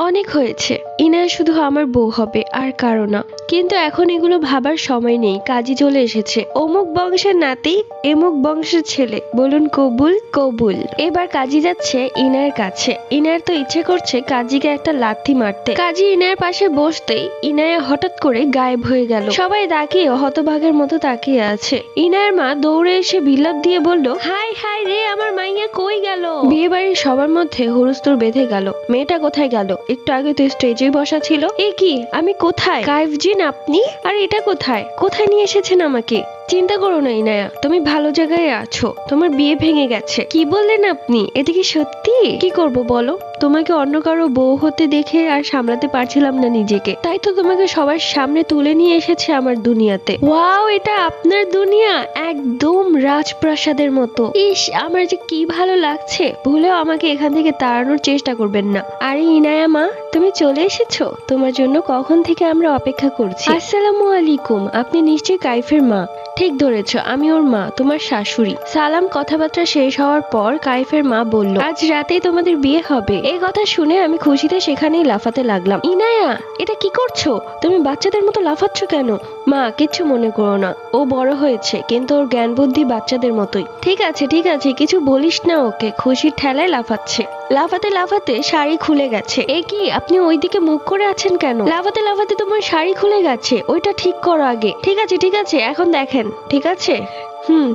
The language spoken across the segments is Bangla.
অনেক হয়েছে। ইনা শুধু আমার বউ হবে আর কারো না। কিন্তু এখন এগুলো ভাবার সময় নেই, কাজী চলে এসেছে। অমুক বংশের নাতি, এমুক বংশের ছেলে, বলুন কবুল কবুল। এবার কাজী যাচ্ছে ইনার কাছে। ইনার তো ইচ্ছে করছে কাজীকে একটা লাথি মারতে। কাজী ইনার পাশে বসতেই ইনায়া হঠাৎ করে গায়েব হয়ে গেল। সবাই তাকিয়ে হতভাগের মতো তাকিয়ে আছে। ইনার মা দৌড়ে এসে বিলাপ দিয়ে বলল, হাই হাই রে, আমার মাইয়া কই গেল? বিয়ে বাড়ির সবার মধ্যে হুড়স্থুর বেঁধে গেল। মেয়েটা কোথায় গেল? একটু আগে তো স্টেজে বসা ছিল। এ কি, আমি কোথায়? কাইফজিন আপনি? আর এটা কোথায়? কোথায় নিয়ে এসেছেন আমাকে? চিন্তা করো না ইনায়া, তুমি ভালো জায়গায় আছো। তোমার বিয়ে ভেঙে গেছে। কি বললেন আপনি? এদিকে সত্যি? কি করব বলো? তোমাকে অন্য কারো বউ হতে দেখে আর সামলাতে পারছিলাম না নিজেকে, তাই তো তোমাকে সবার সামনে তুলে নিয়ে এসেছে আমার দুনিয়াতে। ওয়াও, এটা আপনার দুনিয়া, একদম রাজপ্রাসাদের মতো। ইস, আমার যে কি ভালো লাগছে। ভুলেও আমাকে এখান থেকে তাড়ানোর চেষ্টা করবেন না। আরে ইনায়া মা, তুমি চলে এসেছো? তোমার জন্য কখন থেকে আমরা অপেক্ষা করছি। আসসালামু আলাইকুম। আপনি নিশ্চয়ই কাইফের মা। ঠিক ধরেছ, আমি ওর মা, তোমার শাশুড়ি। সালাম কথাবার্তা শেষ হওয়ার পর কাইফের মা বলল, আজ রাতেই তোমাদের বিয়ে হবে। এই কথা শুনে আমি খুশিতে সেখানেই লাফাতে লাগলাম। ইনায়া, এটা কি করছো? তুমি বাচ্চাদের মতো লাফাচ্ছ কেন? মা, কিচ্ছু মনে করো না। ও বড় হয়েছে, কিন্তু ওর জ্ঞান বুদ্ধি বাচ্চাদের মতোই। ঠিক আছে ঠিক আছে, কিছু বলিস না ওকে। খুশির ঠেলায় লাফাচ্ছে। লাফাতে লাফাতে শাড়ি খুলে গেছে। এ কি, আপনি ওইদিকে মুখ করে আছেন কেন? লাফাতে লাফাতে তোমার শাড়ি খুলে গেছে, ওইটা ঠিক করো আগে। ঠিক আছে ঠিক আছে, এখন দেখেন। ঠিক আছে,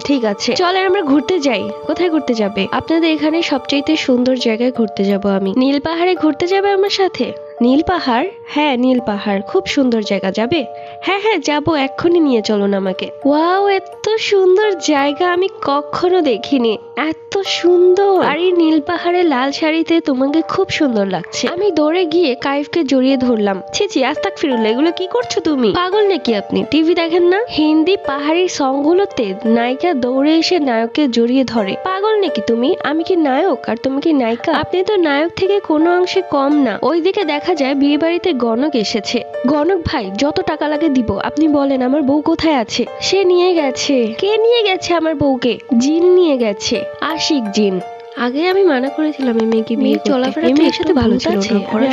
ঠিক আছে, চলেন আমরা ঘুরতে যাই। কোথায় ঘুরতে যাবে? আপনাদের এখানে সবচেয়ে সুন্দর জায়গায় ঘুরতে যাব আমি। নীল পাহাড়ে ঘুরতে যাবে আমার সাথে? নীল পাহাড়? হ্যাঁ, নীল পাহাড় খুব সুন্দর জায়গা। যাবে? হ্যাঁ হ্যাঁ যাবো, এক্ষুনি নিয়ে চলুন আমাকে। ওয়াও, এত সুন্দর জায়গা আমি কখনো দেখিনি। এত সুন্দর। আর এই নীল পাহাড়ে লাল শাড়িতে তোমাকে খুব সুন্দর লাগছে। আমি দৌড়ে গিয়ে কাইফকে জড়িয়ে ধরলাম। ছি, আস্তাগফিরুল্লাহ, এগুলো কি করছো তুমি? পাগল নাকি আপনি? টিভি দেখেন না? হিন্দি পাহাড়ি সংগুলোতে নায়িকা দৌড়ে এসে নায়ককে জড়িয়ে ধরে। পাগল নাকি তুমি? আমি কি নায়ক আর তুমি কি নায়িকা? আপনি তো নায়ক থেকে কোনো অংশে কম না। ওইদিকে দেখা যায় বিয়ে বাড়িতে গণক এসেছে। গণক ভাই, যত টাকা লাগে দিব। আপনি বলেন আমার বউ কোথায় আছে? সে নিয়ে গেছে। কে নিয়ে গেছে আমার বউকে? জিন নিয়ে গেছে, আশিক জিন। আগে আমি মানা করেছিলাম এই মেয়েকে বিয়ে করতে। এই মেয়ের সাথে ভালো ছিল না। পরে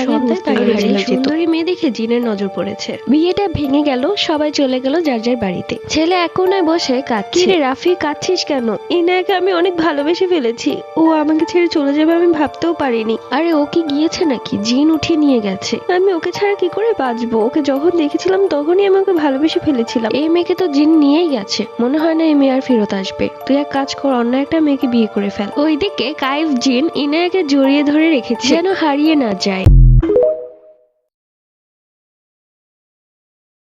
সুন্দরী মেয়ে দেখে জিনের নজর পড়েছে। বিয়েটা ভেঙে গেল, সবাই চলে গেল যার যার বাড়িতে। ছেলে এক কোনায় বসে কাঁদছে। রে রাফি, কাঁদছিস কেন? ইনায়াকে আমি অনেক ভালোবেসে ফেলেছি। ও আমাকে ছেড়ে চলে যাবে আমি ভাবতেও পারিনি। আরে ও কি গিয়েছে নাকি? জিন উঠিয়ে নিয়ে গেছে। আমি ওকে ছাড়া কি করে বাঁচবো? ওকে যখন দেখেছিলাম তখনই আমি ওকে ভালোবেসে ফেলেছিলাম। এই মেয়েকে তো জিন নিয়েই গেছে। মনে হয় না এই মেয়ে আর ফেরত আসবে। তুই এক কাজ কর, অন্য একটা মেয়েকে বিয়ে করে ফেল। ওইদিকে কাইফ জিন ইনায়াকে জড়িয়ে ধরে রেখেছে যেন হারিয়ে না যায়।